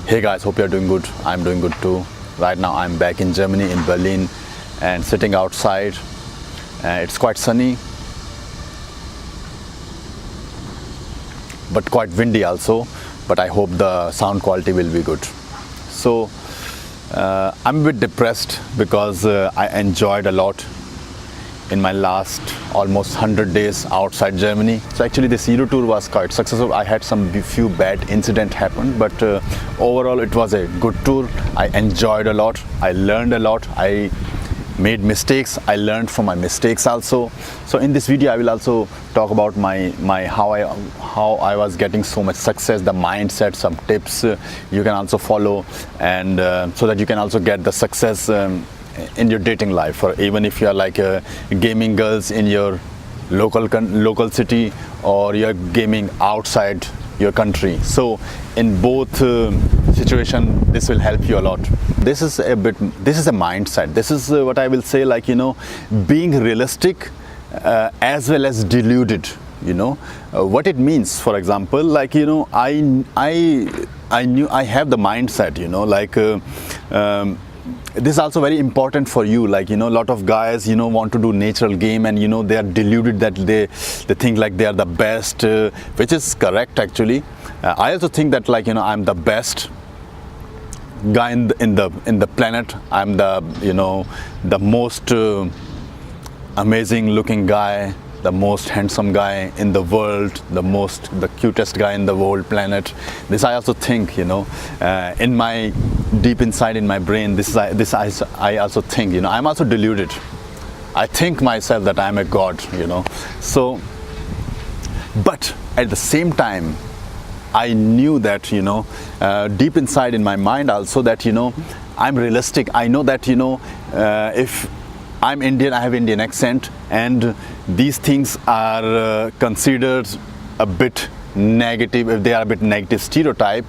Hey guys, hope you're doing good. I'm doing good too. Right now I'm back in Germany, in Berlin, and sitting outside. It's quite sunny, but quite windy also. But I hope the sound quality will be good. So I'm a bit depressed because I enjoyed a lot in my last almost 100 days outside Germany. So actually this Euro tour was quite successful. I had some few bad incidents happen, but overall it was a good tour. I enjoyed a lot. I learned a lot. I made mistakes. I learned from my mistakes also. So in this video I will also talk about my how I was getting so much success, the mindset, some tips you can also follow, and so that you can also get the success in your dating life, or even if you are like gaming girls in your local city, or you're gaming outside your country. So in both situation this will help you a lot. This is a mindset. This is what I will say, like, being realistic as well as deluded. What it means, for example, like, I knew I have the mindset, this is also very important for you. Like, a lot of guys, want to do natural game, and they are deluded that they think like they are the best, which is correct actually. I also think that, like, I'm the best guy in the planet. I'm the most amazing looking guy, the most handsome guy in the world, the cutest guy in the whole planet. This I also think, in my deep inside in my brain, I also think, I'm also deluded. I think myself that I'm a god, So, but at the same time, I knew that, deep inside in my mind also, that, I'm realistic. I know that, if I'm Indian, I have Indian accent, and these things are considered a bit negative, if they are a bit negative stereotype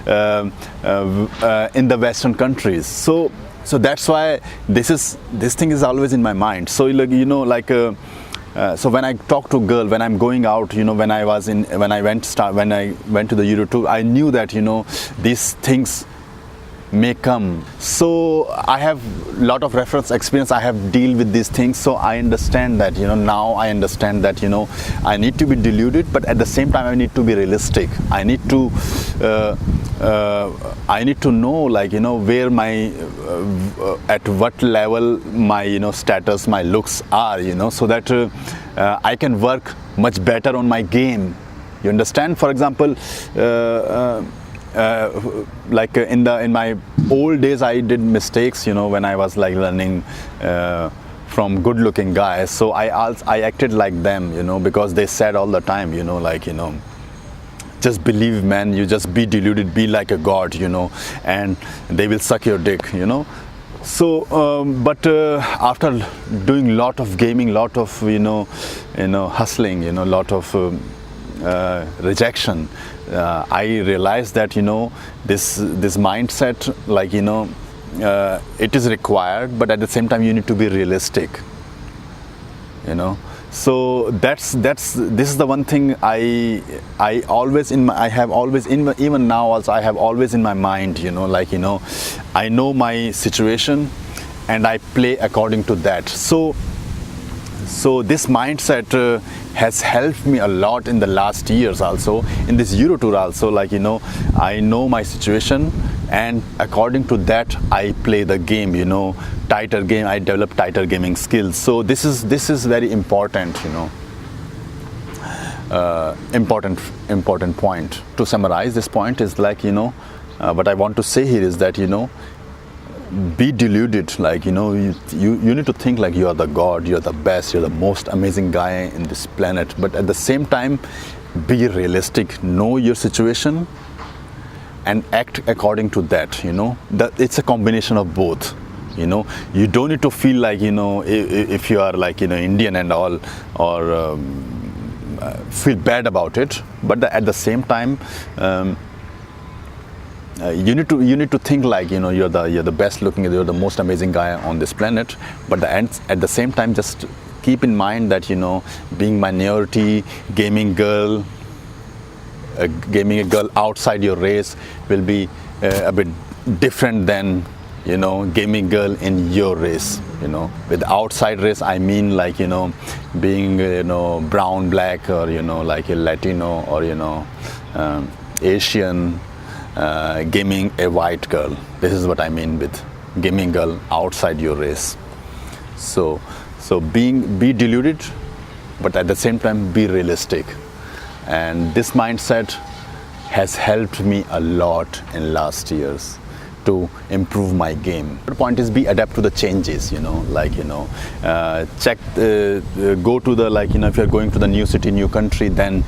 in the Western countries. So that's why this thing is always in my mind. So so when I talk to girl, when I'm going out, when I went to the Euro tour, I knew that these things may come. So I have a lot of reference experience. I have deal with these things, so I understand that, now I understand that, I need to be deluded, but at the same time I need to be realistic. I need to know, like, where my at what level my status, my looks are, so that I can work much better on my game. You understand? For example, like in my old days, I did mistakes, when I was like learning from good looking guys. So I acted like them, because they said all the time, just believe, man, you just be deluded, be like a god, and they will suck your dick, So but after doing lot of gaming, lot of hustling, lot of rejection, I realized that this mindset, like, it is required, but at the same time you need to be realistic, So this is the one thing I have always even now also I have always in my mind, I know my situation and I play according to that. So this mindset has helped me a lot in the last years also, in this Euro tour also, like, I know my situation, and according to that I play the game, tighter game. I develop tighter gaming skills. So this is very important, important point. To summarize this point is like, what I want to say here is that, be deluded, like, you need to think like you are the god, you're the best, you're the most amazing guy in this planet, but at the same time be realistic, know your situation and act according to that. It's a combination of both. You don't need to feel like, if you are like, Indian and all, or feel bad about it, but at the same time you need to think like, you're the best looking, you're the most amazing guy on this planet, but at the same time just keep in mind that, being minority, gaming a girl outside your race will be a bit different than, gaming girl in your race. With outside race, I mean like, being, brown, black, or, like a Latino, or, Asian, gaming a white girl. This is what I mean with gaming girl outside your race. So be deluded, but at the same time be realistic. And this mindset has helped me a lot in last years to improve my game. The point is, be adapt to the changes, check, go to the, if you're going to the new city, new country, then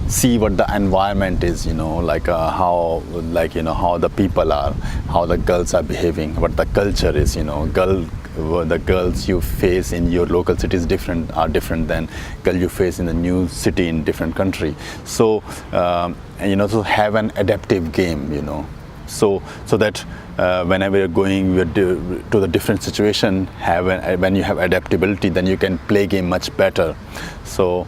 see what the environment is, how the people are, how the girls are behaving, what the culture is, the girls you face in your local city are different than girl you face in a new city in different country. So to have an adaptive game, so that whenever you're going to the different situation, when you have adaptability, then you can play game much better. So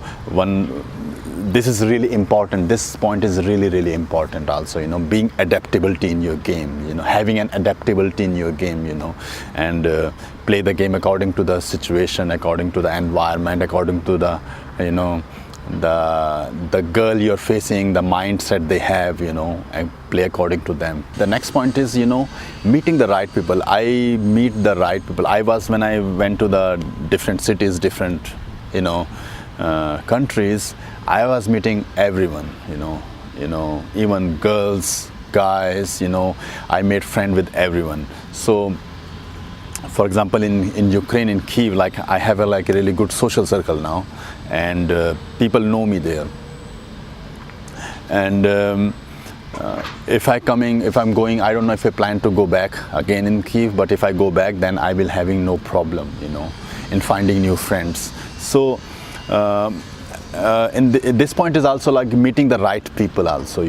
this is really important. This point is really, really important also, being adaptability in your game, having an adaptability in your game, and play the game according to the situation, according to the environment, according to the, the girl you're facing, the mindset they have, and play according to them. The next point is, meeting the right people. I meet the right people. When I went to the different cities, different, countries, I was meeting everyone, even girls, guys, I made friends with everyone. So, for example, in Ukraine, in Kiev, like I have a really good social circle now, and people know me there. And if I'm going, I don't know if I plan to go back again in Kiev, but if I go back, then I will having no problem, in finding new friends. So this point is also like meeting the right people also,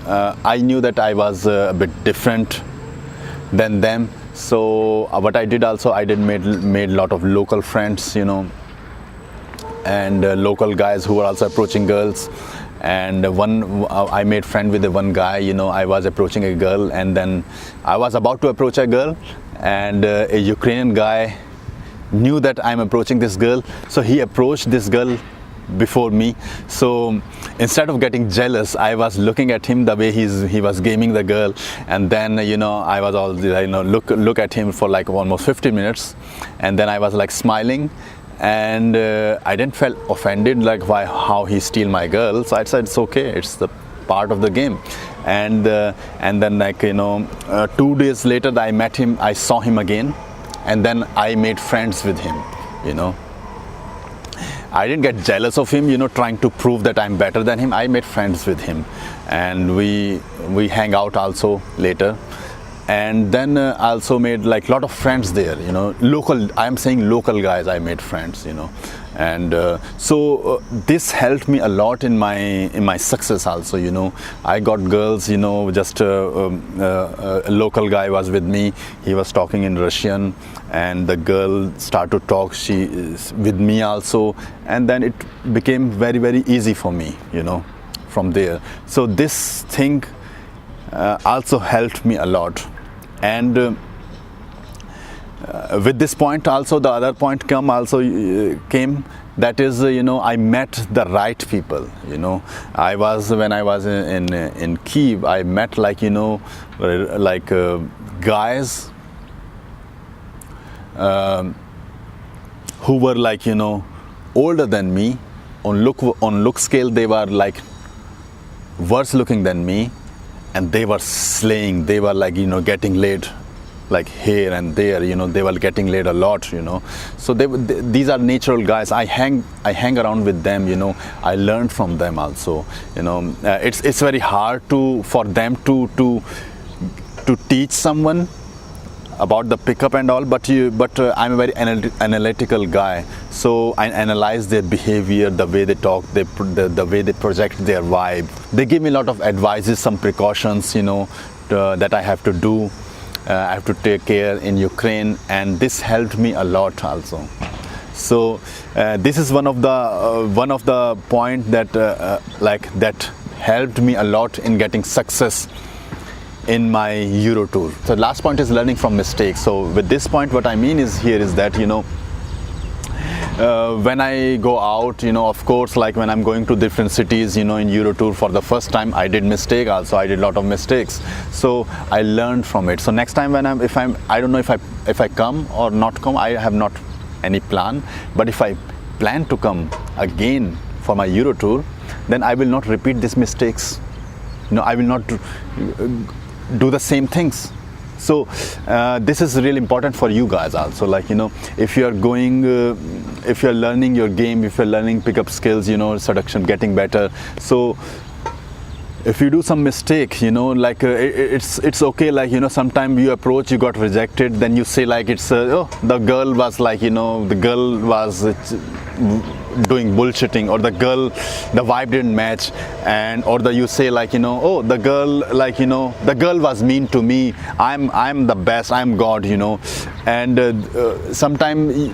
I knew that I was a bit different than them. So what I did also, I made a lot of local friends, and local guys who were also approaching girls. And I made friend with one guy, I was approaching a girl, and then I was about to approach a girl, and a Ukrainian guy knew that I'm approaching this girl, so he approached this girl before me. So instead of getting jealous, I was looking at him the way he was gaming the girl, and then I was all look at him for like almost 15 minutes, and then I was like smiling, and I didn't feel offended like how he steal my girl. So I said it's okay, it's the part of the game. And then 2 days later I met him, I saw him again, and then I made friends with him. I didn't get jealous of him, trying to prove that I'm better than him. I made friends with him, and we hang out also later. And then also made like lot of friends there, local, I'm saying local guys, I made friends, and so this helped me a lot in my success also. I got girls, just a local guy was with me, he was talking in Russian, and the girl started to talk with me also, and then it became very, very easy for me, from there. So this thing also helped me a lot. And with this point also, the other point came, that is, I met the right people. When I was in Kiev, I met guys who were older than me. On look scale, they were like worse looking than me, and they were slaying. They were getting laid like here and there, they were getting laid a lot, so these are natural guys. I hang around with them, I learned from them also. It's very hard for them to teach someone about the pickup and all, but I'm a very analytical guy, so I analyze their behavior, the way they talk, the way they project their vibe. They give me a lot of advices, some precautions, that I have to do. I have to take care in Ukraine, and this helped me a lot also. So this is one of the point that that helped me a lot in getting success in my Euro tour. So last point is learning from mistakes. So with this point, what I mean is here is that, when I go out, of course, like when I'm going to different cities, in Euro tour for the first time, I did mistake also. I did a lot of mistakes. So I learned from it. So next time when I don't know if I come or not come, I have not any plan. But if I plan to come again for my Euro tour, then I will not repeat these mistakes. I will not do the same things. So this is really important for you guys also, like if you are going if you're learning your game, if you're learning pickup skills, seduction, getting better. So if you do some mistake, like it's okay, like sometimes you approach, you got rejected, then you say like it's oh, the girl was like the girl was doing bullshitting, or the vibe didn't match, and or you say like oh, the girl, like the girl was mean to me, I'm the best, I'm God, and sometimes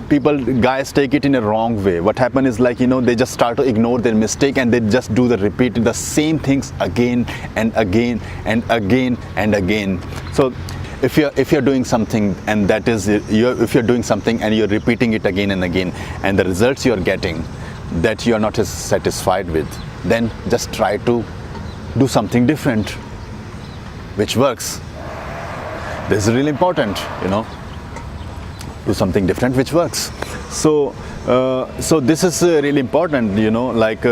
guys take it in a wrong way. What happen is like they just start to ignore their mistake, and they just do repeat the same things again and again and again and again. So if you're doing something, and that is if you're doing something and you're repeating it again and again, and the results you're getting that you're not as satisfied with, then just try to do something different which works. This is really important, do something different which works. So this is really important, like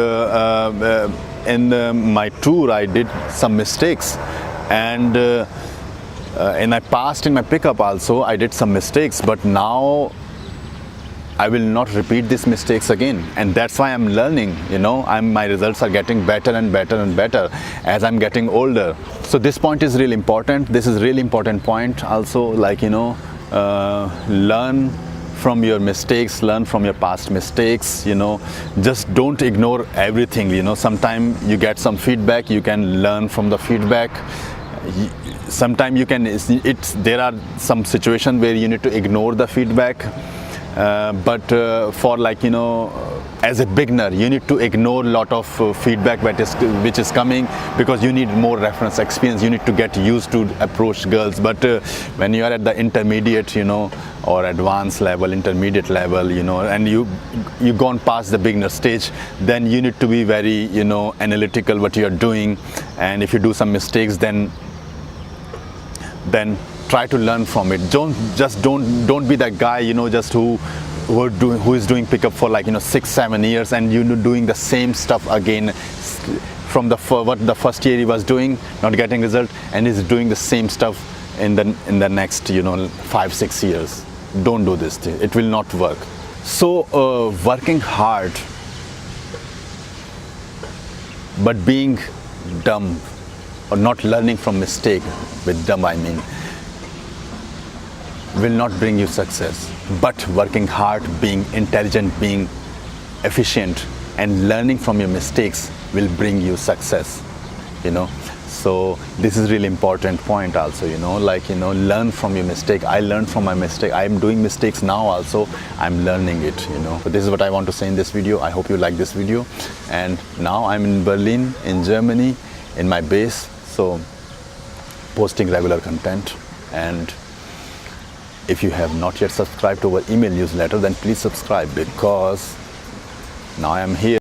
in my tour I did some mistakes, and in my past, in my pickup also, I did some mistakes, but now I will not repeat these mistakes again, and that's why I'm learning. My results are getting better and better and better as I'm getting older. So this point is really important. This is really important point also, like learn from your mistakes, learn from your past mistakes. Just don't ignore everything. Sometimes you get some feedback, you can learn from the feedback. Sometimes you can, there are some situations where you need to ignore the feedback, but for like as a beginner, you need to ignore a lot of feedback which is coming, because you need more reference experience. You need to get used to approach girls. But when you are at the intermediate, or advanced level, intermediate level, and you gone past the beginner stage, then you need to be very analytical what you are doing. And if you do some mistakes, then try to learn from it. Don't be that guy just who is doing pickup for like 6-7 years, and doing the same stuff again from what the first year he was doing, not getting result, and he's doing the same stuff in the next 5-6 years. Don't do this thing. It will not work. So working hard but being dumb, or not learning from mistake, with dumb I mean, will not bring you success. But working hard, being intelligent, being efficient, and learning from your mistakes will bring you success. So this is really important point also, like learn from your mistake. I learned from my mistake. I'm doing mistakes now also, I'm learning it. So this is what I want to say in this video. I hope you like this video. And now I'm in Berlin, in Germany, in my base, so posting regular content. And if you have not yet subscribed to our email newsletter, then please subscribe, because now I am here.